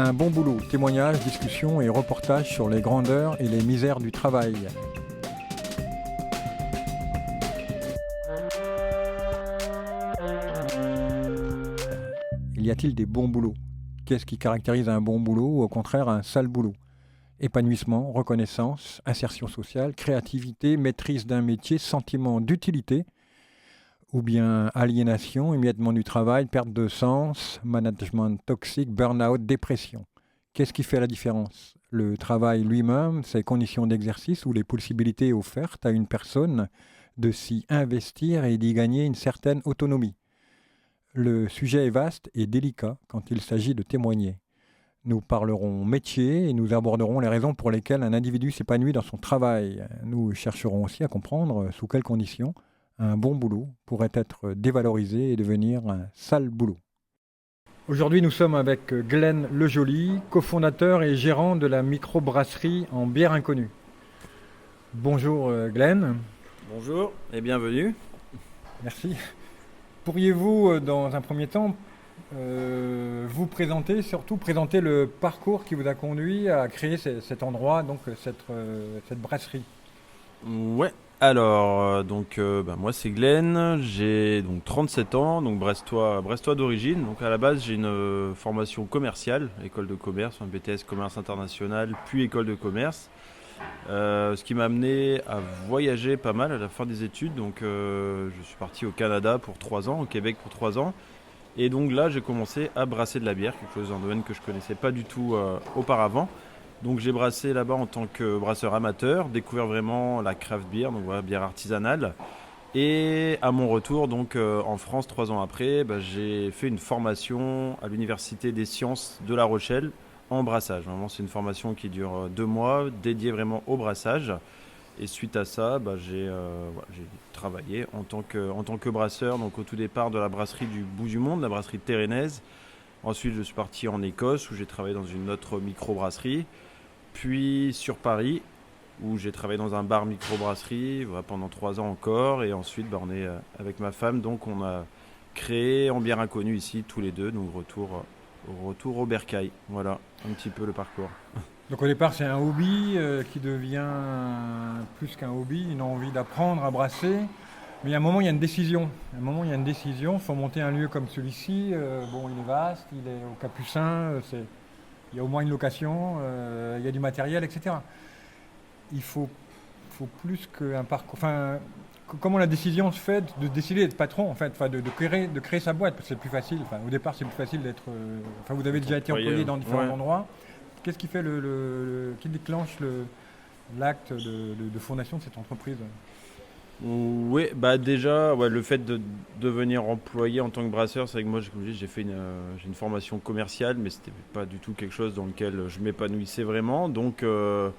Un bon boulot, témoignages, discussions et reportages sur les grandeurs et les misères du travail. Y a-t-il des bons boulots? Qu'est-ce qui caractérise un bon boulot ou au contraire un sale boulot? Épanouissement, reconnaissance, insertion sociale, créativité, maîtrise d'un métier, sentiment d'utilité, ou bien aliénation, émiettement du travail, perte de sens, management toxique, burn-out, dépression. Qu'est-ce qui fait la différence? Le travail lui-même, ses conditions d'exercice ou les possibilités offertes à une personne de s'y investir et d'y gagner une certaine autonomie. Le sujet est vaste et délicat quand il s'agit de témoigner. Nous parlerons métier et nous aborderons les raisons pour lesquelles un individu s'épanouit dans son travail. Nous chercherons aussi à comprendre sous quelles conditions un bon boulot pourrait être dévalorisé et devenir un sale boulot. Aujourd'hui, nous sommes avec Glenn Lejoly, cofondateur et gérant de la microbrasserie en bière inconnue. Bonjour Glenn. Bonjour et bienvenue. Merci. Pourriez-vous, dans un premier temps, vous présenter, surtout présenter le parcours qui vous a conduit à créer cet endroit, donc cette brasserie? Ouais, alors, moi c'est Glenn, j'ai donc 37 ans, donc brestois d'origine. Donc à la base j'ai une formation commerciale, école de commerce, un BTS commerce international, puis école de commerce. Ce qui m'a amené à voyager pas mal à la fin des études. Donc je suis parti au Canada pour 3 ans, au Québec pour 3 ans. Et donc là j'ai commencé à brasser de la bière, quelque chose d'un domaine que je connaissais pas du tout auparavant. Donc j'ai brassé là-bas en tant que brasseur amateur, découvert vraiment la craft beer, donc voilà, bière artisanale. Et à mon retour donc en France 3 ans après, j'ai fait une formation à l'Université des sciences de La Rochelle en brassage. Vraiment c'est une formation qui dure 2 mois, dédiée vraiment au brassage. Et suite à ça, j'ai travaillé en tant que brasseur, donc au tout départ de la brasserie du bout du monde, la brasserie Térénaise. Ensuite je suis parti en Écosse où j'ai travaillé dans une autre microbrasserie. Puis sur Paris, où j'ai travaillé dans un bar microbrasserie pendant 3 ans encore. Et ensuite, on est avec ma femme, donc on a créé En Bière Inconnue ici, tous les deux. Donc retour au bercail. Voilà, un petit peu le parcours. Donc au départ, c'est un hobby qui devient plus qu'un hobby, une envie d'apprendre à brasser. Mais il y a un moment, il y a une décision. Il faut monter un lieu comme celui-ci. Il est vaste, il est au Capucin, il y a au moins une location, il y a du matériel, etc. Il faut plus qu'un parcours. Enfin, comment la décision se fait de décider d'être patron, en fait, de créer sa boîte, parce que c'est plus facile. Enfin, au départ, c'est plus facile d'être. Vous avez déjà été employé dans différents endroits. Qu'est-ce qui fait qui déclenche l'acte de fondation de cette entreprise? Oui, déjà, le fait de devenir employé en tant que brasseur, c'est vrai que moi, comme je dis, j'ai une formation commerciale, mais c'était pas du tout quelque chose dans lequel je m'épanouissais vraiment. Donc, le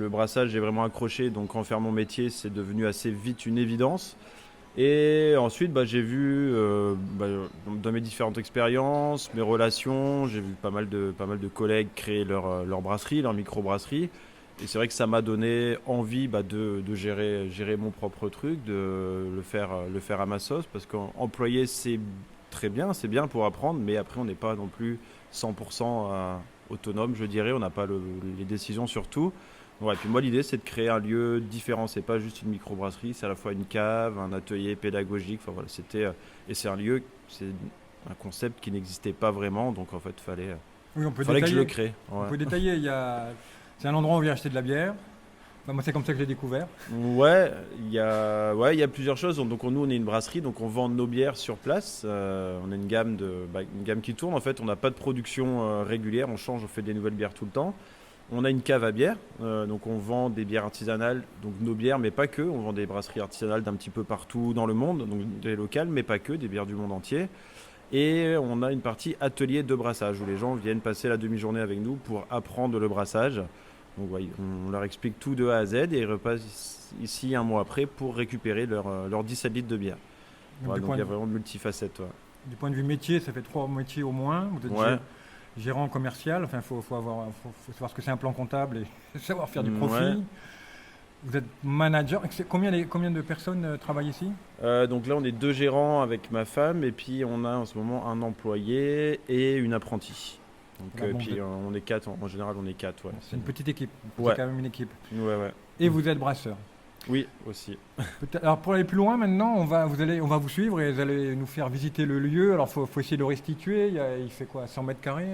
brassage, j'ai vraiment accroché. Donc, en faire mon métier, c'est devenu assez vite une évidence. Et ensuite, j'ai vu, dans mes différentes expériences, mes relations, j'ai vu pas mal de collègues créer leur brasserie, leur microbrasserie. Et c'est vrai que ça m'a donné envie de gérer mon propre truc, de le faire à ma sauce, parce qu'employé c'est très bien, c'est bien pour apprendre, mais après on n'est pas non plus 100% autonome, je dirais, on n'a pas les décisions sur tout. Ouais, et puis moi l'idée c'est de créer un lieu différent, c'est pas juste une microbrasserie, c'est à la fois une cave, un atelier pédagogique, enfin voilà, et c'est un lieu, c'est un concept qui n'existait pas vraiment, donc en fait fallait que je le crée. Ouais. On peut détailler, c'est un endroit où on vient acheter de la bière. Enfin, moi, c'est comme ça que je l'ai découvert. Ouais, il y a plusieurs choses. Donc nous, on est une brasserie, donc on vend nos bières sur place. On a une gamme qui tourne. En fait, on n'a pas de production régulière. On change, on fait des nouvelles bières tout le temps. On a une cave à bière, donc on vend des bières artisanales, donc nos bières, mais pas que. On vend des brasseries artisanales d'un petit peu partout dans le monde, donc des locales, mais pas que, des bières du monde entier. Et on a une partie atelier de brassage où les gens viennent passer la demi-journée avec nous pour apprendre le brassage. Donc on leur explique tout de A à Z et ils repassent ici un mois après pour récupérer leurs 17 litres de bière. Donc il y a vraiment multifacette. Ouais. Du point de vue métier, ça fait 3 métiers au moins. Vous êtes gérant commercial, enfin faut savoir ce que c'est un plan comptable et savoir faire du profit. Ouais. Vous êtes manager. Combien de personnes travaillent ici? Donc là, on est 2 gérants avec ma femme et puis on a en ce moment un employé et une apprentie. Donc, Voilà, bon, puis on est 4, en général on est 4. Ouais. c'est une petite équipe. Ouais. C'est quand même une équipe. Ouais. Et vous êtes brasseur. Oui, aussi. Alors pour aller plus loin maintenant, on va vous suivre et vous allez nous faire visiter le lieu. Alors faut essayer de le restituer. Il fait quoi, 100 mètres carrés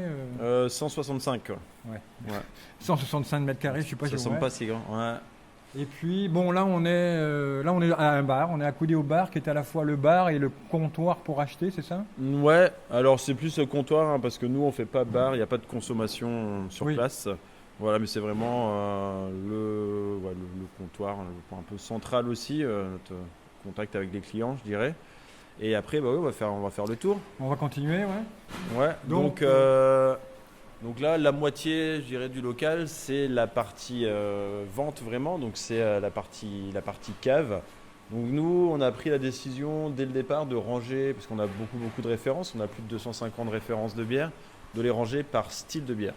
165, quoi. Ouais. Ouais. 165 mètres carrés, je sais pas. Ça semble pas si grand. Ouais. Et puis bon, là on est à un bar. On est accoudé au bar qui est à la fois le bar et le comptoir pour acheter, c'est ça? Ouais, alors c'est plus le comptoir, hein, parce que nous on fait pas bar, il n'y a pas de consommation sur Oui. place. Voilà, mais c'est vraiment le comptoir, le point un peu central aussi, notre contact avec les clients, je dirais. Et après, bah oui, on va faire le tour. On va continuer, ouais. Ouais, Donc, donc là, la moitié, je dirais, du local, c'est la partie vente vraiment, donc c'est la partie cave. Donc nous, on a pris la décision dès le départ de ranger, parce qu'on a beaucoup de références, on a plus de 250 références de bière, de les ranger par style de bière.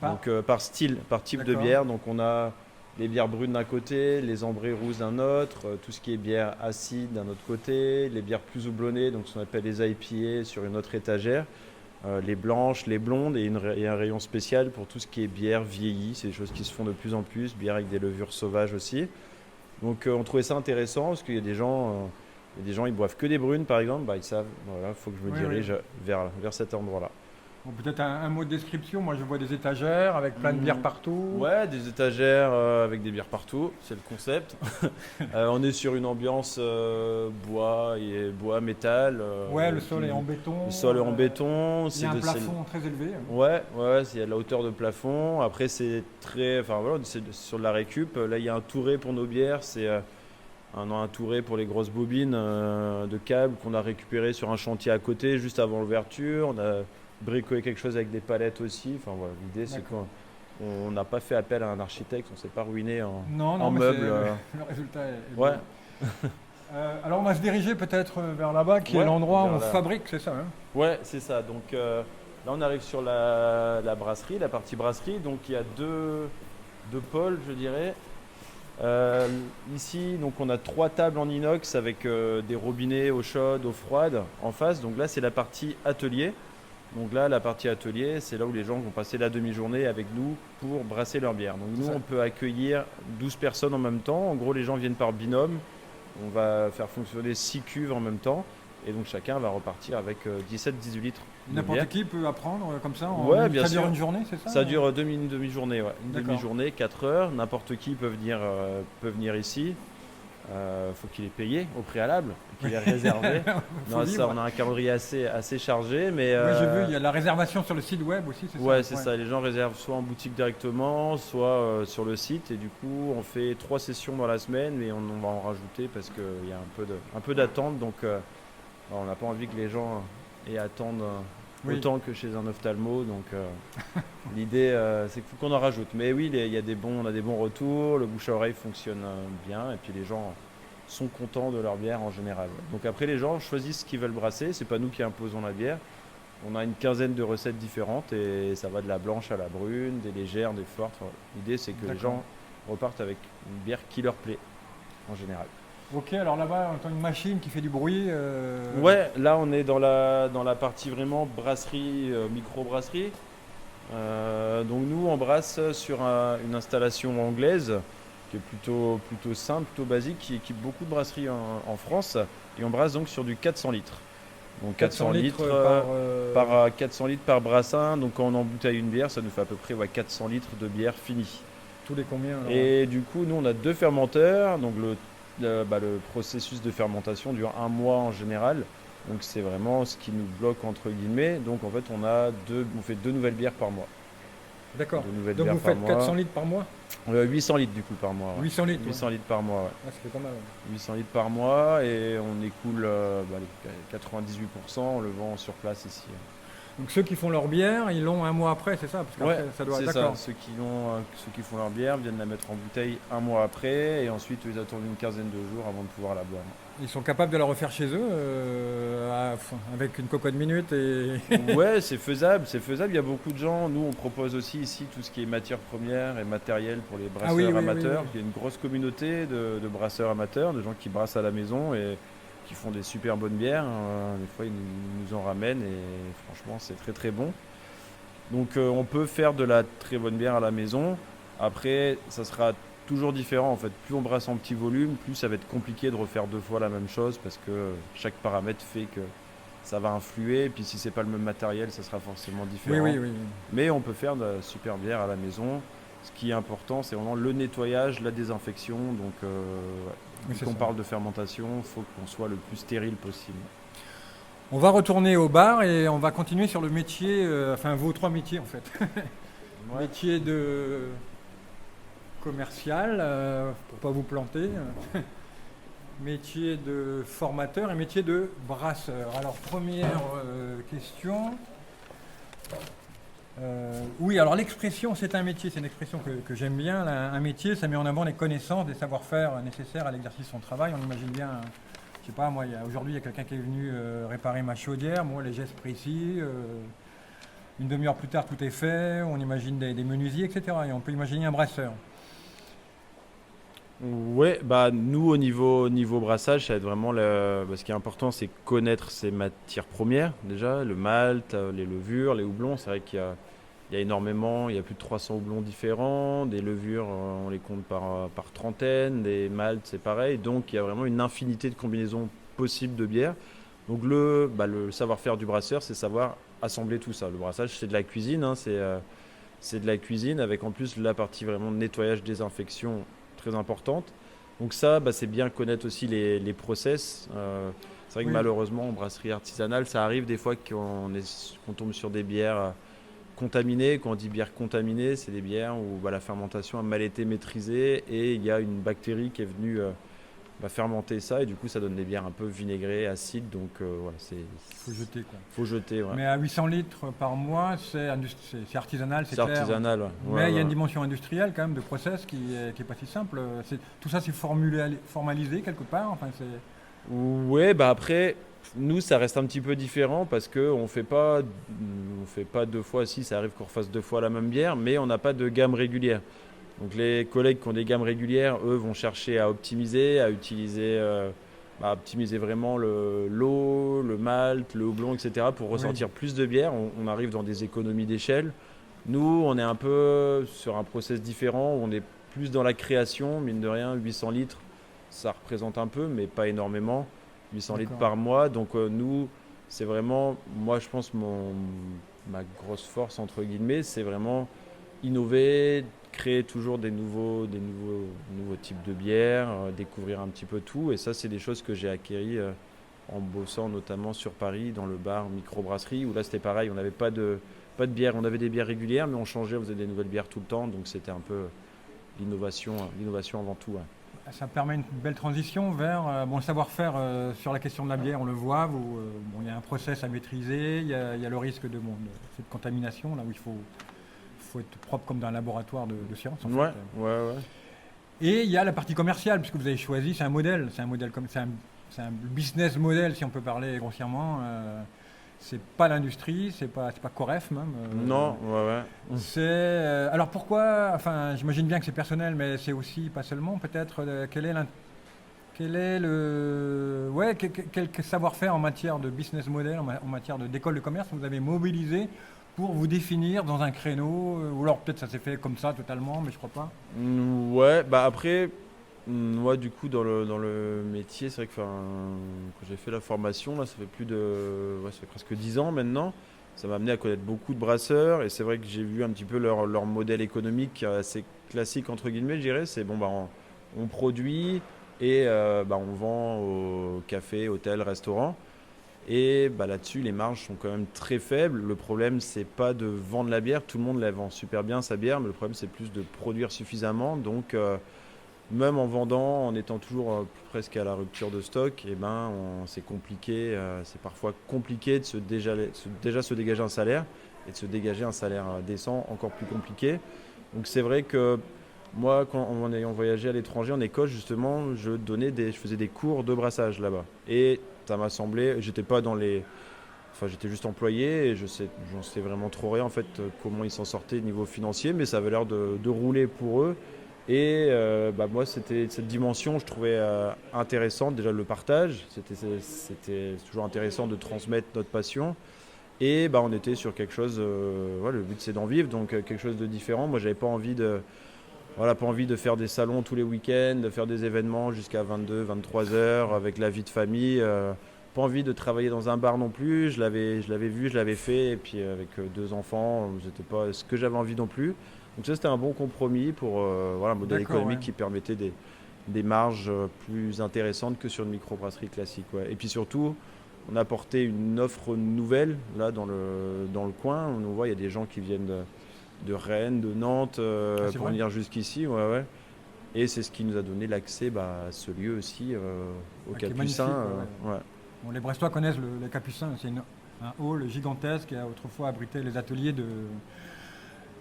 Donc par style, par type de D'accord. bière. Donc on a les bières brunes d'un côté, les ambrées rousses d'un autre, tout ce qui est bière acide d'un autre côté, les bières plus houblonnées, donc ce qu'on appelle les IPA sur une autre étagère, les blanches, les blondes et un rayon spécial pour tout ce qui est bière vieillie. C'est des choses qui se font de plus en plus, bière avec des levures sauvages aussi. Donc on trouvait ça intéressant parce qu'il y a des gens, ils boivent que des brunes par exemple, bah, ils savent, voilà, faut que je me Oui, dirige vers cet endroit-là. Bon, peut-être un mot de description. Moi, je vois des étagères avec plein de bières partout. Ouais, des étagères avec des bières partout, c'est le concept. On est sur une ambiance bois, métal. Ouais, le sol est en béton. Le sol est en béton. Il y a un plafond très élevé. Ouais, il y a de la hauteur de plafond. Après, c'est sur de la récup. Là, il y a un touret pour nos bières. C'est un touret pour les grosses bobines de câbles qu'on a récupéré sur un chantier à côté, juste avant l'ouverture. On a bricolé quelque chose avec des palettes aussi. Enfin voilà, l'idée c'est qu'on n'a pas fait appel à un architecte, on s'est pas ruiné en mais meubles. le résultat est Ouais. alors on va se diriger peut-être vers là-bas, qui est l'endroit où on fabrique, c'est ça, hein? Ouais, c'est ça. Donc là on arrive sur la brasserie, la partie brasserie. Donc il y a deux pôles, je dirais. Ici, donc on a 3 tables en inox avec des robinets eau chaude, eau froide en face. Donc là c'est la partie atelier. Donc là, la partie atelier, c'est là où les gens vont passer la demi-journée avec nous pour brasser leur bière. Donc nous, on peut accueillir 12 personnes en même temps. En gros, les gens viennent par binôme. On va faire fonctionner 6 cuves en même temps. Et donc chacun va repartir avec 17-18 litres de N'importe bière. qui peut apprendre comme ça? Ouais, bien ça sûr. dure une journée, c'est ça? Ça dure une demi-journée, ouais. Une D'accord. demi-journée, 4 heures. N'importe qui peut venir ici. Faut qu'il ait payé au préalable, qu'il ait réservé. Non, ça, on a un calendrier assez chargé, mais oui, j'ai vu, il y a la réservation sur le site web aussi, c'est ça? ouais, c'est ça. Les gens réservent soit en boutique directement, soit sur le site. Et du coup, on fait 3 sessions dans la semaine, mais on va en rajouter parce qu'il y a un peu d'attente. Donc, on n'a pas envie que les gens aient à attendre autant que chez un ophtalmo. Donc, l'idée, c'est qu'on en rajoute. Mais oui, on a des bons retours. Le bouche à oreille fonctionne bien. Et puis, les gens sont contents de leur bière en général. Donc, après, les gens choisissent ce qu'ils veulent brasser. C'est pas nous qui imposons la bière. On a une quinzaine de recettes différentes et ça va de la blanche à la brune, des légères, des fortes. Enfin, l'idée, c'est que les gens repartent avec une bière qui leur plaît en général. Ok, alors là-bas, on entend une machine qui fait du bruit. Ouais, là on est dans la partie vraiment brasserie, micro-brasserie. Donc nous on brasse sur une installation anglaise qui est plutôt simple, plutôt basique, qui équipe beaucoup de brasseries en France. Et on brasse donc sur du 400 litres. Donc 400 litres par 400 litres par brassin. Donc quand on embouteille une bière, ça nous fait à peu près 400 litres de bière finie. Tous les combien alors? Et du coup, nous on a 2 fermenteurs. Donc le processus de fermentation dure 1 mois en général. Donc c'est vraiment ce qui nous bloque entre guillemets. Donc en fait on fait 2 nouvelles bières par mois. D'accord. Donc vous faites 400 litres par mois? 800 litres du coup par mois. Ouais. 800 litres 800 litres par mois, ouais. Ah, ça fait pas mal. 800 litres par mois et on écoule les 98%, on le vend sur place ici. Donc ceux qui font leur bière, ils l'ont 1 mois après, c'est ça? Parce qu'après, ça doit... c'est D'accord. ça. Ceux qui font leur bière viennent la mettre en bouteille 1 mois après et ensuite ils attendent une quinzaine de jours avant de pouvoir la boire. Ils sont capables de la refaire chez eux avec une cocotte minute et... Ouais, c'est faisable. Il y a beaucoup de gens. Nous, on propose aussi ici tout ce qui est matières premières et matériel pour les brasseurs amateurs. Il y a une grosse communauté de brasseurs amateurs, de gens qui brassent à la maison et qui font des super bonnes bières. Des fois, ils nous en ramènent et franchement, c'est très très bon. Donc on peut faire de la très bonne bière à la maison. Après, ça sera toujours différent en fait. Plus on brasse en petit volume, plus ça va être compliqué de refaire 2 fois la même chose parce que chaque paramètre fait que ça va influer. Et puis si c'est pas le même matériel, ça sera forcément Oui, différent. oui, oui. Mais on peut faire de la super bière à la maison. Ce qui est important, c'est vraiment le nettoyage, la désinfection. Donc, Oui, vu c'est qu'on ça. parle de fermentation, il faut qu'on soit le plus stérile possible. On va retourner au bar et on va continuer sur le métier, enfin vos 3 métiers en fait. Ouais. Métier de commercial, pour pas vous planter. Métier de formateur et métier de brasseur. Alors première question. Oui, alors l'expression c'est un métier, c'est une expression que j'aime bien. Là. Un métier, ça met en avant les connaissances, des savoir-faire nécessaires à l'exercice de son travail. On imagine bien, je sais pas, moi, aujourd'hui il y a quelqu'un qui est venu réparer ma chaudière, moi les gestes précis. Une demi-heure plus tard, tout est fait. On imagine des menuisiers, etc. Et on peut imaginer un brasseur. Ouais, bah nous au niveau brassage, ça va être vraiment ce qui est important, c'est connaître ses matières premières déjà, le malt, les levures, les houblons. C'est vrai qu'il y a énormément, il y a plus de 300 houblons différents, des levures, on les compte par trentaine, des maltes, c'est pareil. Donc il y a vraiment une infinité de combinaisons possibles de bières. Donc le savoir-faire du brasseur, c'est savoir assembler tout ça. Le brassage, c'est de la cuisine, hein, c'est de la cuisine avec en plus la partie vraiment nettoyage, désinfection très importante. Donc ça, c'est bien connaître aussi les process. C'est vrai que Oui, malheureusement, en brasserie artisanale, ça arrive des fois qu'on tombe sur des bières contaminées. Quand on dit bière contaminée, c'est des bières où la fermentation a mal été maîtrisée et il y a une bactérie qui est venue fermenter ça et du coup ça donne des bières un peu vinaigrées, acides. Donc voilà, il faut jeter quoi. faut jeter. Ouais. Mais à 800 litres par mois, c'est artisanal, c'est C'est clair. artisanal. Ouais. Ouais, Mais il y a une ouais. dimension industrielle quand même de process qui est pas si simple. Tout ça c'est formalisé quelque part. Enfin, Ouais, après, nous, ça reste un petit peu différent parce que on fait pas 2 fois. Si, ça arrive qu'on refasse 2 fois la même bière, mais on n'a pas de gamme régulière. Donc les collègues qui ont des gammes régulières, eux, vont chercher à optimiser, optimiser vraiment l'eau, le malt, le houblon, etc. pour oui, ressortir plus de bière. On arrive dans des économies d'échelle. Nous, on est un peu sur un process différent où on est plus dans la création, mine de rien, 800 litres, ça représente un peu, mais pas énormément. 800 litres d'accord. par mois. Donc nous, c'est vraiment, moi je pense, ma grosse force, entre guillemets, c'est vraiment innover, créer toujours des nouveaux types de bières, découvrir un petit peu tout. Et ça, c'est des choses que j'ai acquis en bossant notamment sur Paris, dans le bar microbrasserie, où là c'était pareil, on n'avait pas de bière, on avait des bières régulières, mais on changeait, on faisait des nouvelles bières tout le temps. Donc c'était un peu l'innovation avant tout. Ouais. Ça permet une belle transition vers le savoir-faire sur la question de la bière. On le voit, il y a un process à maîtriser, il y a le risque de cette contamination là où il faut être propre comme dans un laboratoire de science en fait. Ouais, ouais, ouais. Et il y a la partie commerciale, puisque vous avez choisi, c'est un business model, si on peut parler grossièrement. C'est pas l'industrie, c'est pas Coref même. Non, ouais, ouais. Alors pourquoi, enfin j'imagine bien que c'est personnel, mais c'est aussi, pas seulement peut-être, quel est quel savoir-faire en matière de business model, en matière d'école de commerce vous avez mobilisé pour vous définir dans un créneau, ou alors peut-être ça s'est fait comme ça totalement, mais je crois pas. Ouais, après, moi du coup dans le métier, c'est vrai que quand j'ai fait la formation, là, ça fait presque 10 ans maintenant. Ça m'a amené à connaître beaucoup de brasseurs et c'est vrai que j'ai vu un petit peu leur modèle économique assez classique entre guillemets, je dirais. C'est bon, on produit et on vend au café, hôtel, restaurant. Et là-dessus, les marges sont quand même très faibles. Le problème, c'est pas de vendre la bière. Tout le monde la vend super bien, sa bière. Mais le problème, c'est plus de produire suffisamment. Donc, même en vendant, en étant toujours presque à la rupture de stock, c'est compliqué. C'est parfois compliqué de déjà se dégager un salaire. Et de se dégager un salaire décent, encore plus compliqué. Donc, c'est vrai que moi, en ayant voyagé à l'étranger, en Écosse, justement, je faisais des cours de brassage là-bas. Et ça m'a semblé, j'étais juste employé et j'en sais vraiment trop rien en fait comment ils s'en sortaient niveau financier, mais ça avait l'air de rouler pour eux. Et moi, c'était cette dimension, je trouvais intéressante déjà le partage. C'était toujours intéressant de transmettre notre passion. Et on était sur quelque chose, le but c'est d'en vivre, donc quelque chose de différent. Moi j'avais pas envie de faire des salons tous les week-ends, de faire des événements jusqu'à 22, 23 heures avec la vie de famille. Pas envie de travailler dans un bar non plus. Je l'avais vu, je l'avais fait, et puis avec 2 enfants, c'était pas ce que j'avais envie non plus. Donc ça c'était un bon compromis pour un modèle D'accord, économique ouais. qui permettait des marges plus intéressantes que sur une microbrasserie classique. Ouais. Et puis surtout, on a apporté une offre nouvelle là dans le coin. On voit, il y a des gens qui viennent de Rennes, de Nantes C'est pour vrai. venir jusqu'ici. Ouais, ouais. Et c'est ce qui nous a donné l'accès à ce lieu aussi, au Qui est magnifique. Capucin. Ouais. Ouais. Bon, les Brestois connaissent le Capucin. C'est un hall gigantesque qui a autrefois abrité les ateliers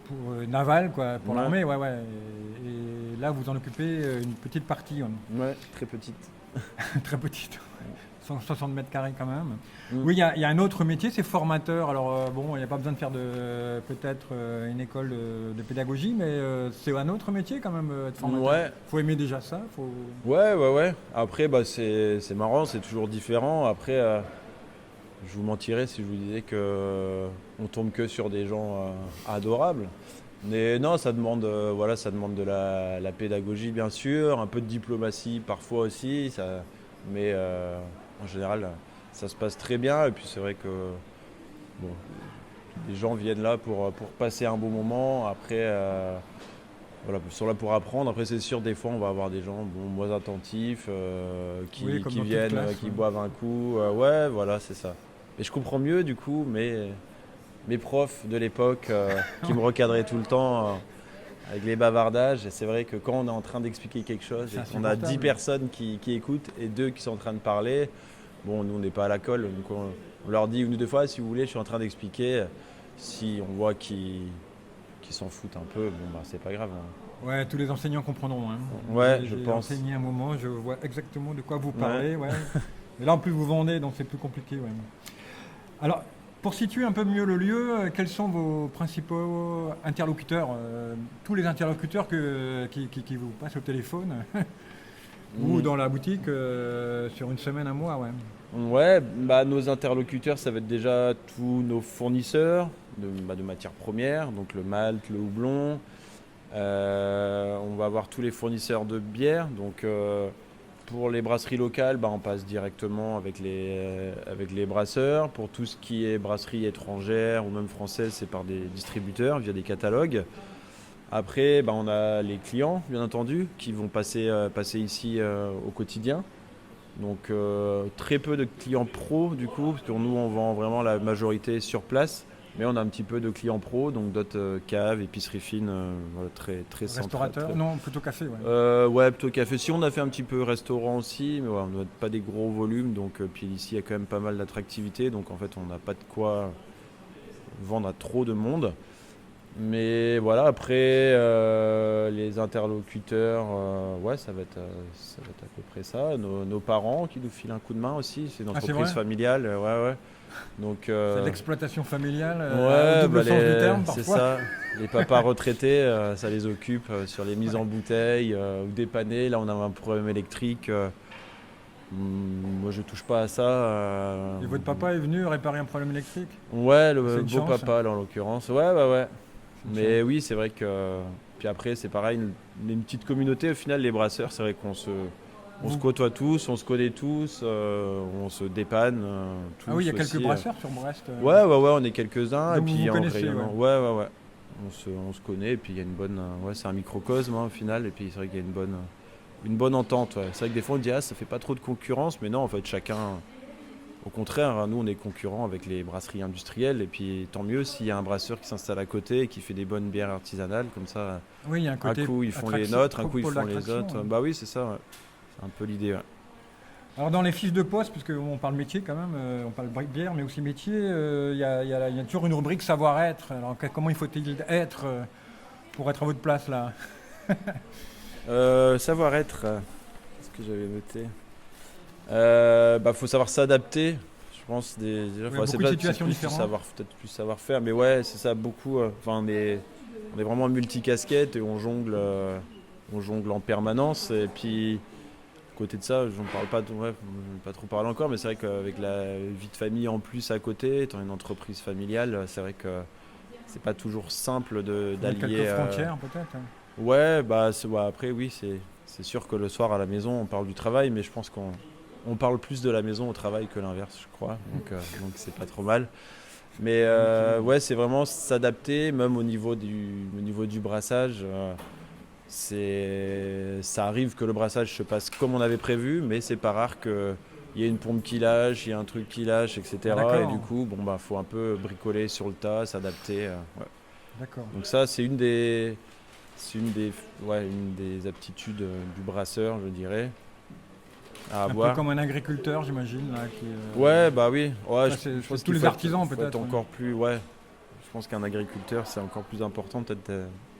pour naval, quoi, pour Ouais. l'armée. Ouais, ouais. Et là, vous en occupez une petite partie, Ouais, très petite. très petite. 160 mètres carrés quand même. Mm. Oui, il y a un autre métier, c'est formateur. Alors bon, il n'y a pas besoin de faire peut-être une école de pédagogie, mais c'est un autre métier quand même, être formateur. Ouais, Faut aimer déjà ça. ouais. Après, c'est marrant, c'est toujours différent. Après, je vous mentirais si je vous disais que on tombe que sur des gens adorables. Mais non, ça demande de la pédagogie bien sûr, un peu de diplomatie parfois aussi. Mais en général, ça se passe très bien. Et puis c'est vrai que bon, les gens viennent là pour passer un bon moment. Après, ils sont là pour apprendre. Après, c'est sûr, des fois, on va avoir des gens moins attentifs, Oui, comme qui dans toute viennent, classe, qui ouais. boivent un coup. Ouais, voilà, c'est ça. Et je comprends mieux, du coup, mes profs de l'époque qui me recadraient tout le temps avec les bavardages. Et c'est vrai que quand on est en train d'expliquer quelque chose C'est et qu'on a 10 insupportable. personnes qui écoutent et 2 qui sont en train de parler, bon, nous, on n'est pas à la colle. Donc on leur dit une ou deux fois, si vous voulez, je suis en train d'expliquer. Si on voit qu'ils s'en foutent un peu, bon, c'est pas grave, hein. Ouais, tous les enseignants comprendront, hein. Ouais, je J'ai pense. enseigné un moment, je vois exactement de quoi vous Ouais. parlez. Ouais. Mais là, en plus, vous vendez, donc c'est plus compliqué. Ouais. Alors, pour situer un peu mieux le lieu, quels sont vos principaux interlocuteurs, tous les interlocuteurs qui vous passent au téléphone ou Mm. dans la boutique sur une semaine, un mois, ouais. Ouais, nos interlocuteurs, ça va être déjà tous nos fournisseurs de matières premières, donc le malt, le houblon. On va avoir tous les fournisseurs de bière. Donc pour les brasseries locales, on passe directement avec les brasseurs. Pour tout ce qui est brasserie étrangère ou même française, c'est par des distributeurs via des catalogues. Après, on a les clients, bien entendu, qui vont passer ici au quotidien. Donc très peu de clients pro du coup, parce que nous on vend vraiment la majorité sur place, mais on a un petit peu de clients pro, donc d'autres caves, épiceries fines, voilà, très très centrales. Restaurateur? Non, plutôt café, ouais. Ouais, plutôt café. Si on a fait un petit peu restaurant aussi, mais ouais, on n'a pas des gros volumes, donc puis ici il y a quand même pas mal d'attractivité, donc en fait on n'a pas de quoi vendre à trop de monde. Mais voilà, après les interlocuteurs, ouais, ça va être à peu près ça. Nos parents qui nous filent un coup de main aussi, c'est une Ah, c'est entreprise vrai? familiale, ouais, ouais. Donc, C'est de l'exploitation familiale, au ouais, double sens du terme, c'est parfois. ça. Les papas retraités, ça les occupe sur les mises en bouteille ou dépanner. Là, on a un problème électrique. Moi, je touche pas à ça. Et votre papa est venu réparer un problème électrique? Ouais, C'est le une beau chance. papa, là, en l'occurrence. Ouais, bah ouais. C'est une Mais chance. oui, c'est vrai que. Puis après, c'est pareil, une petite communauté. Au final, les brasseurs, c'est vrai on se Vous- côtoie tous, on se connaît tous, on se dépanne Ah oui, il y tous a quelques aussi. brasseurs sur Brest. Ouais, on est quelques-uns. Et Donc vous vous puis en connaissez, ouais. rayonnant. Ouais. On se connaît. Et puis il y a une bonne. Ouais, c'est un microcosme au final. Et puis c'est vrai qu'il y a une bonne entente. Ouais. C'est vrai que des fois, on dit, ah, ça fait pas trop de concurrence. Mais non, en fait, chacun. Au contraire, hein, nous on est concurrents avec les brasseries industrielles et puis tant mieux s'il y a un brasseur qui s'installe à côté et qui fait des bonnes bières artisanales, comme ça Oui, il y a un un côté coup ils font les attraction, nôtres, un coup ils pôle font les d'attraction, autres. hein. Bah oui, c'est ça, ouais. C'est un peu l'idée. Ouais. Alors dans les fiches de poste, puisque on parle métier quand même, on parle bière, mais aussi métier, il y a toujours une rubrique savoir-être. Alors comment il faut-il être pour être à votre place là? Savoir-être, qu'est-ce que j'avais noté faut savoir s'adapter. Je pense Il y a c'est beaucoup de situations plus différentes. peut-être plus savoir-faire, mais ouais, c'est ça beaucoup. On est vraiment multicasquette et on jongle en permanence. Et puis côté de ça, j'en parle pas, ouais, j'en ai pas trop parlé encore, mais c'est vrai qu'avec la vie de famille en plus à côté, étant une entreprise familiale, c'est vrai que c'est pas toujours simple Il y a d'allier. quelques frontières peut-être. Ouais, ouais, après oui, c'est sûr que le soir à la maison on parle du travail, mais je pense qu'on parle plus de la maison au travail que l'inverse, je crois. Donc c'est pas trop mal. Mais ouais, c'est vraiment s'adapter, même au niveau du brassage. Ça arrive que le brassage se passe comme on avait prévu, mais c'est pas rare qu'il y ait une pompe qui lâche, il y a un truc qui lâche, Ah, etc. Et d'accord. du coup, bon, bah, faut un peu bricoler sur le tas, s'adapter. Ouais. D'accord. Donc ça, c'est une des aptitudes du brasseur, je dirais, à Un peu avoir. comme un agriculteur, j'imagine, là, qui. Ouais, bah oui. Ouais, Ça, je c'est pense tous qu'il les faut artisans faut être peut-être. Ouais. encore plus. Ouais, je pense qu'un agriculteur, c'est encore plus important, peut-être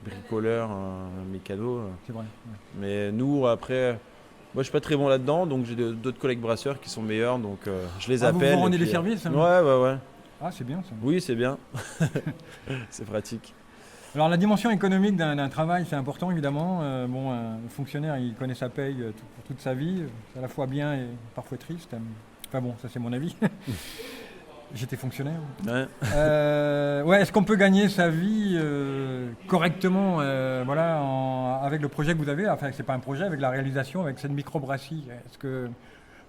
bricoleur, un mécano. C'est vrai. Ouais. Mais nous, après, moi, je suis pas très bon là-dedans, donc j'ai d'autres collègues brasseurs qui sont meilleurs, donc je les Ah, vous appelle. Et rendez des puis, services, hein. ouais, ouais, ouais. Ah, c'est bien ça. Oui, c'est bien. C'est pratique. Alors la dimension économique d'un travail, c'est important évidemment. Bon, un fonctionnaire, il connaît sa paye pour toute sa vie. C'est à la fois bien et parfois triste. Enfin bon, ça c'est mon avis. J'étais fonctionnaire. Ouais. Ouais, est-ce qu'on peut gagner sa vie correctement, voilà, avec le projet que vous avez? Enfin, c'est pas un projet, avec la réalisation, avec cette microbrasserie. Est-ce que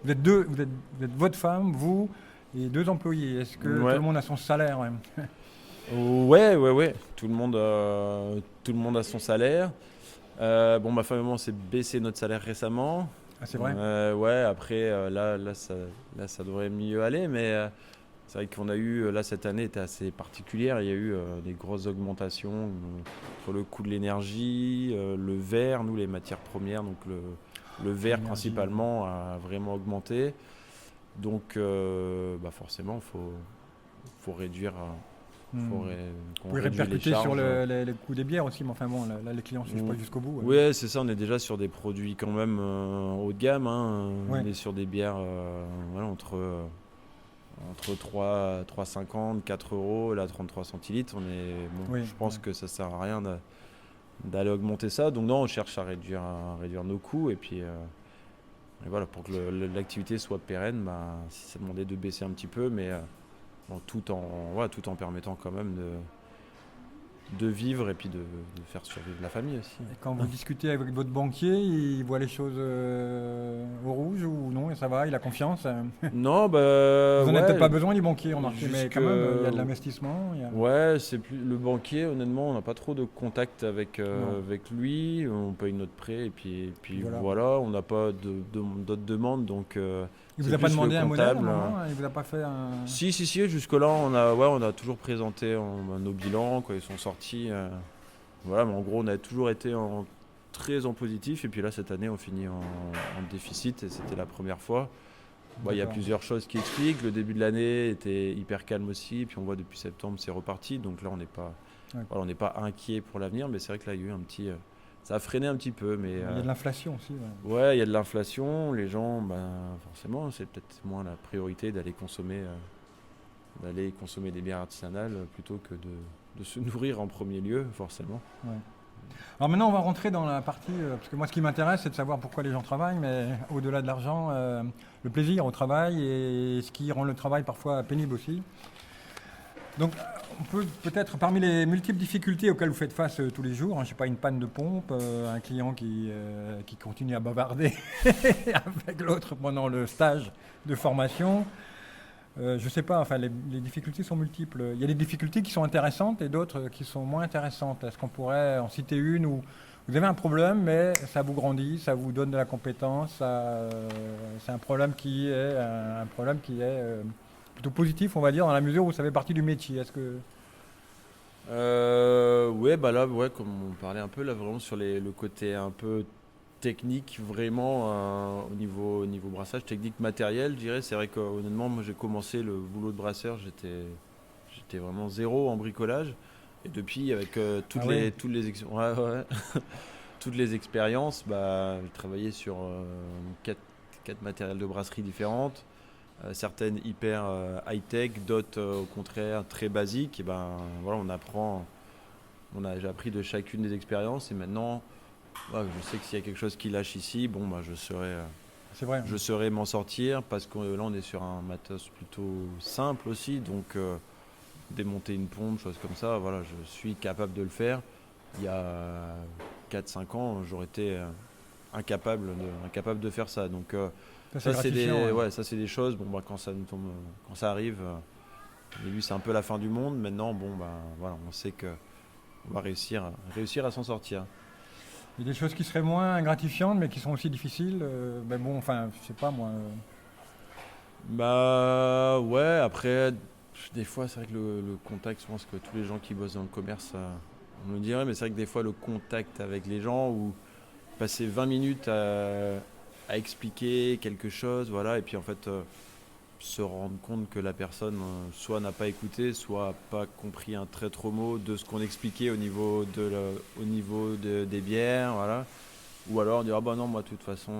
vous êtes deux, vous êtes votre femme, vous et deux employés. Est-ce que tout Ouais. le monde a son salaire? Ouais. Ouais, ouais, ouais. Tout le monde a son salaire. Bon, ma femme et moi, on s'est baissé notre salaire récemment. Ah, c'est vrai. Ouais, après, là, ça devrait mieux aller, mais c'est vrai qu'on a eu, là, cette année était assez particulière. Il y a eu des grosses augmentations sur le coût de l'énergie, le verre, nous, les matières premières, donc le verre L'énergie. principalement a vraiment augmenté. Donc, bah forcément, faut réduire. Hmm. Faut Vous ré- qu'on pouvez réduit les répercuter charges. sur les coûts des bières aussi, mais enfin bon, là les clients ne suivent pas jusqu'au bout. Ouais. Ouais, c'est ça, on est déjà sur des produits quand même haut de gamme, hein. Ouais. On est sur des bières voilà, entre 3,50, 4 euros, là 33 centilitres. Bon, Oui, je pense ouais. que ça sert à rien d'aller augmenter ça. Donc non, on cherche à réduire nos coûts. Et puis et voilà, pour que l'activité soit pérenne, bah, si ça demandait de baisser un petit peu, mais bon, tout en permettant quand même de vivre et puis de faire survivre la famille aussi. Et quand vous discutez avec votre banquier, il voit les choses au rouge ou non, et ça va, il a confiance. Non, bah Vous n'en avez ouais, peut-être pas besoin du banquier, remarquez, mais jusque- quand même, il y a de l'investissement. ouais, c'est plus le banquier. Honnêtement, on n'a pas trop de contact avec Non. avec lui. On paye notre prêt et puis Voilà. voilà, on n'a pas d'autres demandes, donc Il c'est vous a pas plus demandé le un modèle à un comptable. moment? Il vous a pas fait un. Si, jusque-là, on a toujours présenté nos bilans quand ils sont sortis. Voilà, mais en gros, on a toujours été très en positif. Et puis là, cette année, on finit en déficit et c'était la première fois. Il y a D'accord. plusieurs choses qui expliquent. Le début de l'année était hyper calme aussi. Et puis on voit depuis septembre, c'est reparti. Donc là, on n'est pas, Ouais. voilà, on n'est pas inquiet pour l'avenir. Mais c'est vrai que là, il y a eu un petit. Ça a freiné un petit peu. Mais Il y a de l'inflation aussi. Ouais. ouais, il y a de l'inflation. Les gens, forcément, c'est peut-être moins la priorité d'aller consommer des bières artisanales plutôt que de se nourrir en premier lieu, forcément. Ouais. Alors maintenant, on va rentrer dans la partie, parce que moi, ce qui m'intéresse, c'est de savoir pourquoi les gens travaillent, mais au-delà de l'argent, le plaisir au travail et ce qui rend le travail parfois pénible aussi. Donc, on peut peut-être, parmi les multiples difficultés auxquelles vous faites face tous les jours, hein, je sais pas, une panne de pompe, un client qui continue à bavarder avec l'autre pendant le stage de formation. Je sais pas, enfin, les difficultés sont multiples. Il y a des difficultés qui sont intéressantes et d'autres qui sont moins intéressantes. Est-ce qu'on pourrait en citer une où vous avez un problème, mais ça vous grandit, ça vous donne de la compétence, c'est un problème qui est plutôt positif, on va dire, dans la mesure où ça fait partie du métier. Est-ce que Ouais, bah là, ouais, comme on parlait un peu là, vraiment sur le côté un peu technique, vraiment au niveau brassage, technique matériel, je dirais. C'est vrai que honnêtement, moi j'ai commencé le boulot de brasseur, j'étais vraiment zéro en bricolage. Et depuis, avec Ah ouais. ouais, ouais. Toutes les expériences, bah, j'ai travaillé sur quatre matériels de brasserie différentes, certaines hyper high-tech, d'autres au contraire très basiques. Et ben voilà, j'ai appris de chacune des expériences et maintenant, ouais, je sais que s'il y a quelque chose qui lâche ici, bon, bah, je saurais C'est vrai. je saurais m'en sortir parce que là on est sur un matos plutôt simple aussi, donc démonter une pompe, choses comme ça, voilà, je suis capable de le faire. Il y a 4-5 ans, j'aurais été incapable de faire ça. Donc Ça, c'est ça c'est gratifiant. des Ouais. ouais, ça c'est des choses. Bon bah quand ça arrive, au début c'est un peu la fin du monde. Maintenant bon bah voilà, on sait que on va réussir à s'en sortir. Il y a des choses qui seraient moins gratifiantes, mais qui sont aussi difficiles. Mais bon, enfin, je sais pas moi. Bah ouais, après des fois c'est vrai que le contact, je pense que tous les gens qui bossent dans le commerce on le dirait, mais c'est vrai que des fois le contact avec les gens ou passer 20 minutes à expliquer quelque chose, voilà, et puis en fait se rendre compte que la personne soit n'a pas écouté, soit n'a pas compris un très trop mot de ce qu'on expliquait au niveau des bières, voilà. Ou alors dire ah bah non moi de toute façon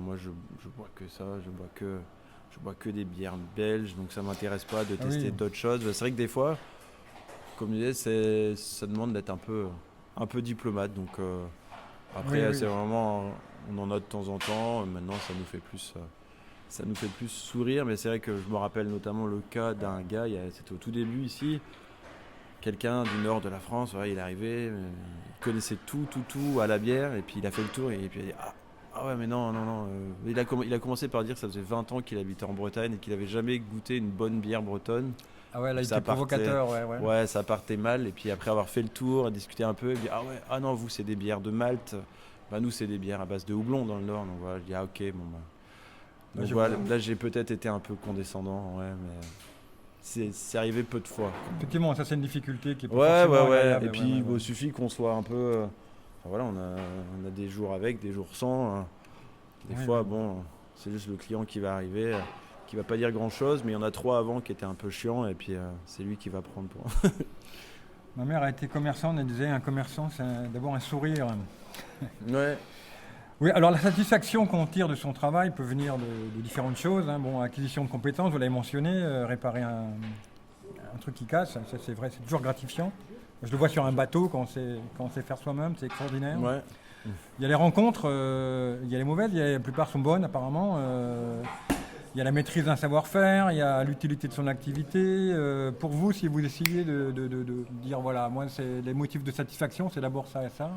moi je bois que ça, je bois que des bières belges, donc ça m'intéresse pas de Ah tester oui, d'autres choses. C'est vrai que des fois, comme je disais, ça demande d'être un peu diplomate, donc oui, après, oui. c'est vraiment, on en a de temps en temps. Maintenant, ça nous fait plus sourire. Mais c'est vrai que je me rappelle notamment le cas d'un gars, c'était au tout début ici, quelqu'un du nord de la France, ouais, il est arrivé, il connaissait tout à la bière, et puis il a fait le tour, et puis il a dit, ah ouais, mais non, non, non. Il a commencé par dire que ça faisait 20 ans qu'il habitait en Bretagne et qu'il avait jamais goûté une bonne bière bretonne. Ah ouais, là, Et il était provocateur, ouais, ouais. ouais, ça partait mal. Et puis après avoir fait le tour, discuter un peu, il dit ah ouais, ah non, vous c'est des bières de Malte. Bah nous c'est des bières à base de houblon dans le Nord. Donc voilà, je dis ah ok, bon bah. Là, Donc je voilà, vois. là j'ai peut-être été un peu condescendant, ouais, mais c'est arrivé peu de fois. Effectivement, ça, c'est une difficulté qui est pas Ouais, ouais, forcément ouais. agréable. Et Ouais, ouais, puis ouais. il suffit qu'on soit un peu. Enfin, voilà, on a des jours avec, des jours sans, hein. Des Oui, fois, oui. bon, c'est juste le client qui va arriver, qui va pas dire grand chose, mais il y en a trois avant qui étaient un peu chiants, et puis c'est lui qui va prendre pour. Ma mère a été commerçante, elle disait un commerçant, c'est d'abord un sourire. Ouais. Oui, alors la satisfaction qu'on tire de son travail peut venir de différentes choses, hein. Bon, acquisition de compétences, vous l'avez mentionné, réparer un truc qui casse, ça c'est vrai, c'est toujours gratifiant. Je le vois sur un bateau quand on sait faire soi-même, c'est extraordinaire. Ouais. Il y a les rencontres, il y a les mauvaises, la plupart sont bonnes apparemment. Il y a la maîtrise d'un savoir-faire, il y a l'utilité de son activité. Pour vous, si vous essayez de dire, voilà, moi, c'est les motifs de satisfaction, c'est d'abord ça et ça.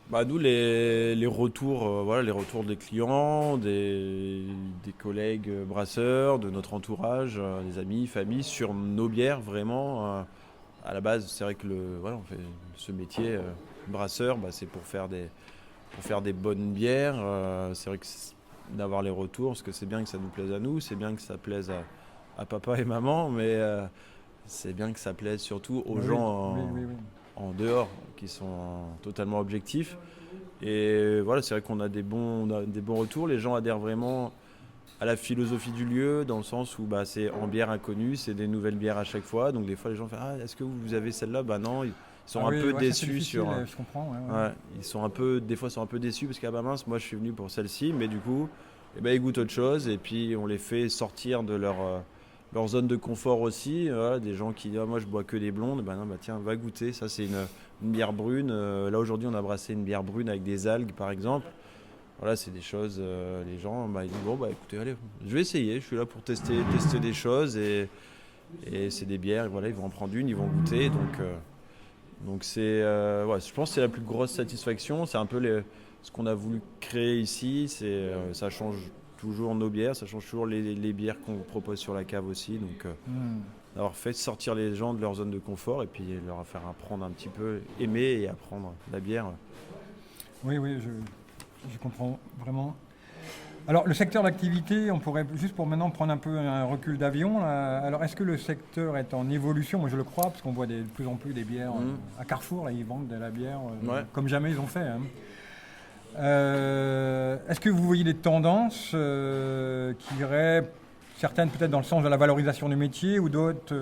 Bah nous les retours voilà les retours des clients, des collègues brasseurs, de notre entourage, des amis, familles sur nos bières vraiment à la base, c'est vrai que voilà, on fait ce métier brasseur, bah, c'est pour faire des bonnes bières, c'est vrai que d'avoir les retours parce que c'est bien que ça nous plaise à nous, c'est bien que ça plaise à papa et maman, mais c'est bien que ça plaise surtout aux Ah oui, gens oui, oui, oui. en dehors, qui sont totalement objectifs. Et voilà, c'est vrai qu'on a on a des bons retours. Les gens adhèrent vraiment à la philosophie du lieu, dans le sens où bah, c'est en bière inconnue, c'est des nouvelles bières à chaque fois. Donc des fois, les gens font ah, est-ce que vous avez celle-là? Bah non, ils sont Ah un oui, peu ouais, ça c'est déçus difficile, sur. je comprends. Ouais, ouais. Ouais, ils sont un peu, des fois, ils sont un peu déçus parce qu'à bah mince, moi, je suis venu pour celle-ci, mais du coup, eh ben, ils goûtent autre chose et puis on les fait sortir de leur zone de confort aussi. Voilà, des gens qui disent ah, moi, je bois que des blondes, bah non, bah tiens, va goûter. Ça, c'est une bière brune. Là, aujourd'hui, on a brassé une bière brune avec des algues, par exemple. Voilà, c'est des choses, les gens, bah, ils disent bon, bah écoutez, allez, je vais essayer, je suis là pour tester des choses et c'est des bières, et voilà, ils vont en prendre une, ils vont goûter, donc c'est, ouais, je pense que c'est la plus grosse satisfaction, c'est un peu ce qu'on a voulu créer ici, ça change toujours nos bières, ça change toujours les bières qu'on propose sur la cave aussi, donc Hmm. d'avoir fait sortir les gens de leur zone de confort et puis leur faire apprendre un petit peu, aimer et apprendre la bière. Oui, oui, je comprends vraiment. Alors, le secteur d'activité, on pourrait, juste pour maintenant prendre un peu un recul d'avion, là. Alors, est-ce que le secteur est en évolution? Moi, je le crois, parce qu'on voit de plus en plus des bières Mhm. à Carrefour, là, ils vendent de la bière Ouais. comme jamais ils ont fait, hein. Est-ce que vous voyez des tendances qui iraient, certaines peut-être dans le sens de la valorisation du métier, ou d'autres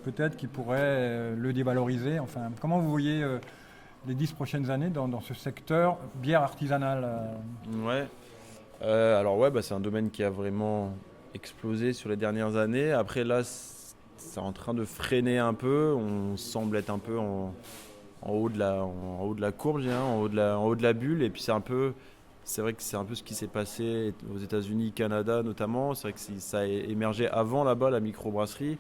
peut-être qui pourraient le dévaloriser? Enfin, comment vous voyez les 10 prochaines années dans ce secteur bière artisanale? Ouais. Alors ouais, bah, c'est un domaine qui a vraiment explosé sur les dernières années. Après là, c'est en train de freiner un peu. On semble être un peu en haut de la courbe, je dirais, en haut de la bulle. Et puis c'est vrai que c'est un peu ce qui s'est passé aux États-Unis, Canada notamment. C'est vrai que ça a émergé avant là-bas, la microbrasserie.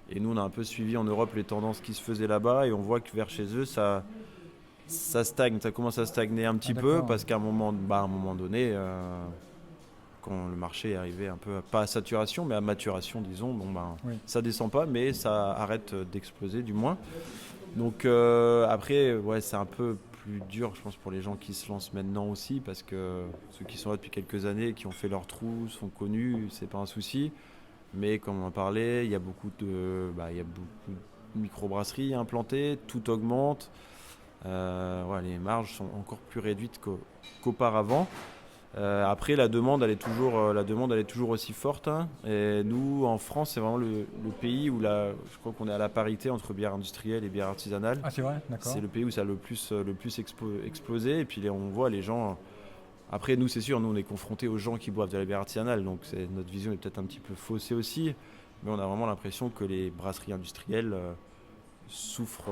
Et nous, on a un peu suivi en Europe les tendances qui se faisaient là-bas. Et on voit que vers chez eux, ça stagne. Ça commence à stagner un Ah petit peu d'accord. parce qu'à un moment donné, quand le marché est arrivé un peu, pas à saturation, mais à maturation, disons, Oui. ça descend pas, mais ça arrête d'exploser du moins. Donc après, ouais, c'est un peu plus dur, je pense, pour les gens qui se lancent maintenant aussi, parce que ceux qui sont là depuis quelques années, qui ont fait leur trou, sont connus, c'est pas un souci. Mais comme on en parlait, il y a beaucoup de microbrasseries implantées, tout augmente. Ouais, les marges sont encore plus réduites qu'auparavant. Après, la demande, elle est toujours aussi forte, hein. Et nous, en France, c'est vraiment le pays où je crois qu'on est à la parité entre bière industrielle et bière artisanale. Ah c'est vrai, d'accord. C'est le pays où ça a le plus explosé. Et puis on voit les gens. Après, nous, c'est sûr, nous, on est confrontés aux gens qui boivent de la bière artisanale. Donc notre vision est peut-être un petit peu faussée aussi. Mais on a vraiment l'impression que les brasseries industrielles souffrent.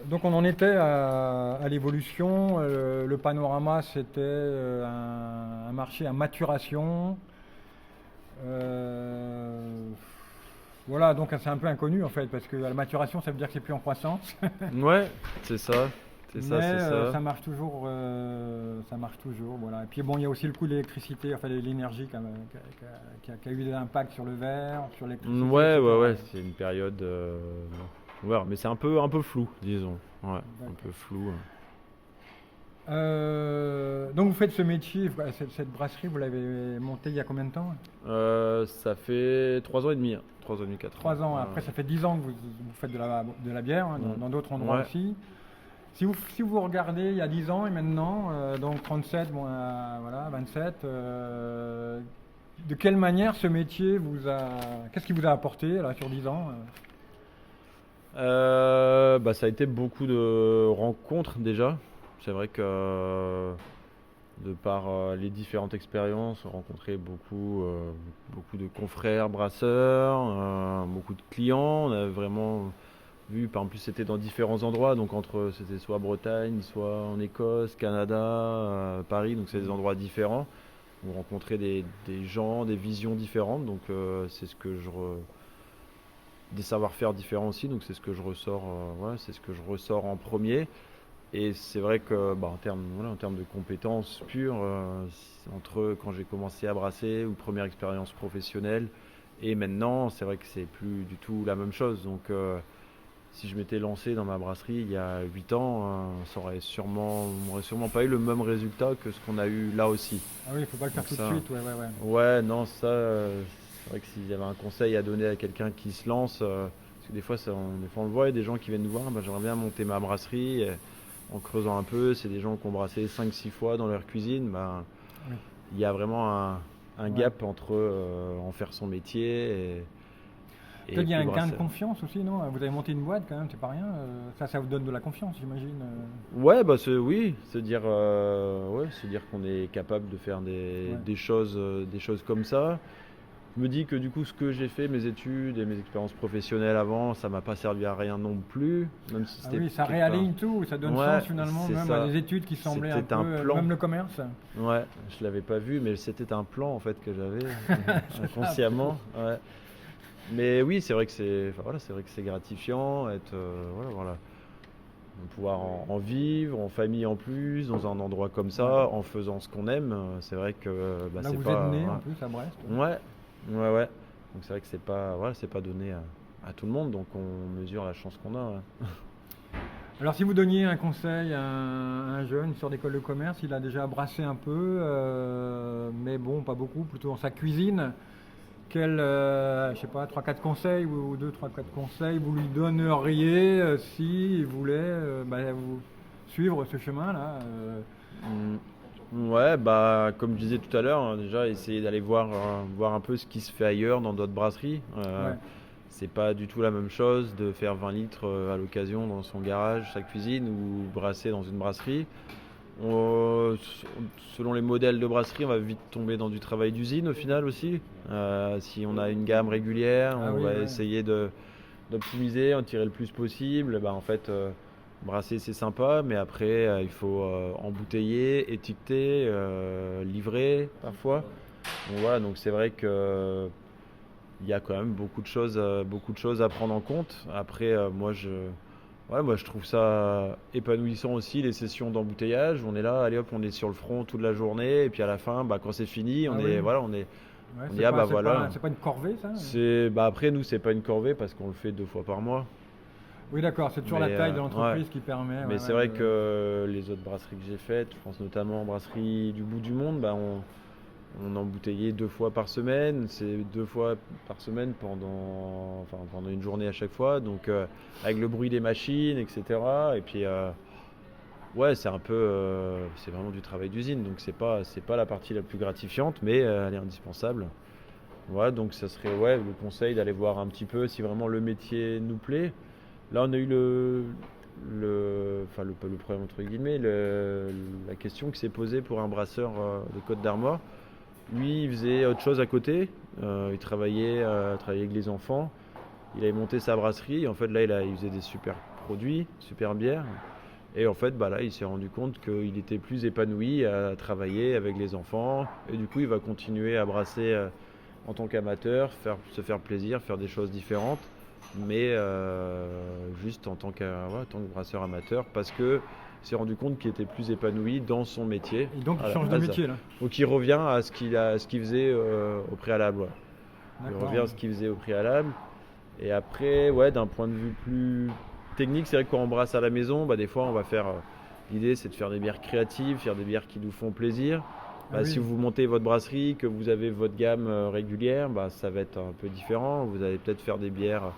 Donc on en était à l'évolution. Le panorama, c'était un marché à maturation. Euh, voilà, donc c'est un peu inconnu en fait, parce que la maturation, ça veut dire que c'est plus en croissance. Ouais, c'est ça. C'est Mais ça, c'est ça. ça marche toujours, ça marche toujours, voilà. Et puis bon, il y a aussi le coût de l'électricité, enfin de l'énergie qui a eu des impacts sur le verre, sur l'électricité, Ouais, ouais, etc. ouais, c'est une période. Ouais, mais c'est un peu flou, disons. Ouais, un peu D'accord. flou. Donc vous faites ce métier, voilà, cette brasserie, vous l'avez montée il y a combien de temps? Ça fait 3 ans et demi, hein. 3 ans et demi, 4 ans. 3 ans. Après, ça fait 10 ans que vous faites de la bière, hein, dans d'autres endroits Ouais. aussi. Si vous regardez il y a 10 ans et maintenant, donc 37, bon, voilà, 27, de quelle manière ce métier qu'est-ce qui vous a apporté là, sur 10 ans? Ça a été beaucoup de rencontres déjà. C'est vrai que de par les différentes expériences, on a rencontré beaucoup de confrères, brasseurs, beaucoup de clients. On a vraiment vu, par exemple, c'était dans différents endroits, donc c'était soit Bretagne, soit en Écosse, Canada, Paris, donc c'est des endroits différents. On rencontrait des gens, des visions différentes, donc c'est ce que des savoir-faire différents aussi, donc c'est ce que je ressors, c'est ce que je ressors en premier. Et c'est vrai que en termes de compétences pures, entre quand j'ai commencé à brasser ou première expérience professionnelle et maintenant, c'est vrai que c'est plus du tout la même chose. Donc si je m'étais lancé dans ma brasserie il y a 8 ans, on aurait sûrement pas eu le même résultat que ce qu'on a eu là aussi. Ah oui, il faut pas le faire Donc tout de ça, suite, ouais, ouais, ouais. ouais, non, ça, c'est vrai que s'il y avait un conseil à donner à quelqu'un qui se lance, parce que des fois, des fois on le voit, il y a des gens qui viennent nous voir, j'aimerais bien monter ma brasserie, et en creusant un peu, c'est des gens qui ont brassé 5-6 fois dans leur cuisine, Oui. il y a vraiment un Ouais. gap entre en faire son métier et Peut-être qu'il y a puis un gain de brasser. confiance aussi, non? Vous avez monté une boîte quand même, c'est pas rien. Ça vous donne de la confiance, j'imagine. Ouais, oui, se dire qu'on est capable de faire Ouais. des choses comme ça. Je me dis que du coup, ce que j'ai fait, mes études et mes expériences professionnelles avant, ça m'a pas servi à rien non plus, même si Ah c'était oui, ça quelque part. réaligne tout, ça donne Ouais, sens finalement, c'est même à ça. des études qui semblaient un C'était peu, un plan. même le commerce. Ouais, je l'avais pas vu, mais c'était un plan en fait que j'avais C'est ça. inconsciemment. Ouais. Mais oui, c'est vrai que c'est gratifiant, de pouvoir en vivre en famille en plus, dans un endroit comme Ouais. ça, en faisant ce qu'on aime. C'est vrai que Là, c'est vous pas. êtes né en plus à Brest. Ouais, ouais. Donc c'est vrai que c'est pas donné à tout le monde, donc on mesure la chance qu'on a. Ouais. Alors, si vous donniez un conseil à un jeune sur d'école de commerce, il a déjà brassé un peu, mais bon, pas beaucoup, plutôt dans sa cuisine. Je sais pas, 3-4 conseils ou 2-3-4 conseils vous lui donneriez si voulait vous suivre ce chemin-là? Ouais, comme je disais tout à l'heure, hein, déjà essayer d'aller voir un peu ce qui se fait ailleurs dans d'autres brasseries. Ouais, C'est pas du tout la même chose de faire 20 litres à l'occasion dans son garage, sa cuisine ou brasser dans une brasserie. On- Selon les modèles de brasserie, on va vite tomber dans du travail d'usine au final aussi. Si on a une gamme régulière, ah on oui, va ouais. essayer d'optimiser, en tirer le plus possible. En fait, Brasser, c'est sympa, mais après, il faut embouteiller, étiqueter, livrer parfois. Donc voilà, donc c'est vrai que il y a quand même beaucoup de choses à prendre en compte. Après, moi, je trouve ça épanouissant aussi, les sessions d'embouteillage. On est là, allez hop, on est sur le front toute la journée, et puis à la fin, bah, quand c'est fini, Ah oui. Ouais, on dit, ah bah voilà. c'est pas une corvée, ça? Bah après, nous, c'est pas une corvée parce qu'on le fait 2 fois par mois. Oui, d'accord, c'est toujours la Mais, taille de l'entreprise ouais. qui permet. Mais c'est vrai que les autres brasseries que j'ai faites, je pense notamment Brasserie du Bout du Monde, bah on embouteillait 2 fois par semaine. C'est 2 fois par semaine pendant une journée à chaque fois. Donc avec le bruit des machines, etc. Et puis ouais, c'est vraiment du travail d'usine. Donc c'est pas la partie la plus gratifiante, mais elle est indispensable. Voilà, donc ça serait le conseil d'aller voir un petit peu si vraiment le métier nous plaît. Là, on a eu le problème entre guillemets, la question qui s'est posée pour un brasseur de Côte d'Armor. Lui, il faisait autre chose à côté. Il travaillait avec les enfants. Il avait monté sa brasserie. Et en fait, là, il faisait des super produits, super bières. Et en fait, bah là, il s'est rendu compte qu'il était plus épanoui à travailler avec les enfants. Et du coup, il va continuer à brasser en tant qu'amateur, se faire plaisir, faire des choses différentes, mais juste en tant que brasseur amateur, parce que il s'est rendu compte qu'il était plus épanoui dans son métier. Et donc, à il la change de base. métier, là. Donc il revient à ce qu'il faisait au préalable. Ouais. Il D'accord. revient à ce qu'il faisait au préalable. Et après, d'un point de vue plus technique, c'est vrai que quand on brasse à la maison, bah, des fois on va faire. L'idée, c'est de faire des bières créatives, faire des bières qui nous font plaisir. Ah oui. Si vous montez votre brasserie, que vous avez votre gamme régulière, bah, ça va être un peu différent. Vous allez peut-être faire des bières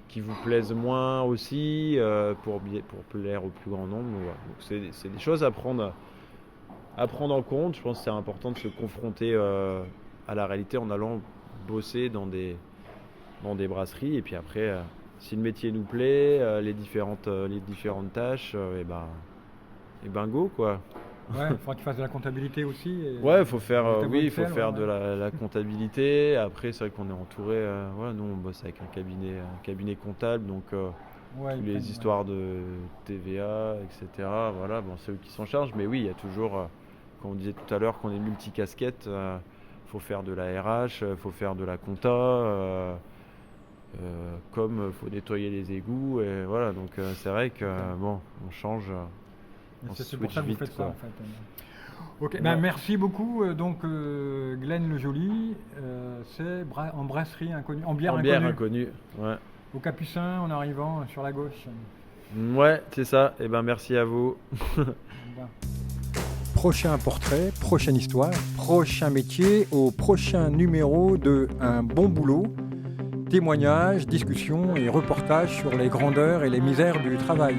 qui vous plaisent moins aussi pour plaire au plus grand nombre. Voilà. Donc c'est des choses à prendre en compte. Je pense que c'est important de se confronter à la réalité en allant bosser dans des brasseries. Et puis après, si le métier nous plaît, les différentes tâches, et ben go quoi. Ouais, il faudra qu'il fasse de la comptabilité aussi. Ouais, il faut faire, tableaux Excel, de la comptabilité. Après, c'est vrai qu'on est entouré. Nous, on bosse avec un cabinet comptable, donc Ouais, tous ils les prennent, histoires de TVA, etc. Voilà, bon, c'est eux qui s'en chargent. Mais oui, il y a toujours, comme on disait tout à l'heure, qu'on est multicasquette. Faut faire de la RH, faut faire de la compta, comme faut nettoyer les égouts. Et voilà, donc c'est vrai que bon, on change. On c'est pour switch ça que vous vite, faites quoi. ça, en fait. Ok, ben, merci beaucoup. Glenn Le Joly, c'est en brasserie inconnue, en bière En inconnue. bière inconnue, ouais. Au Capucin, en arrivant sur la gauche. Ouais, c'est ça. Et ben merci à vous. Ben, Prochain portrait, prochaine histoire, prochain métier, au prochain numéro de Un bon boulot. Témoignages, discussions et reportages sur les grandeurs et les misères du travail.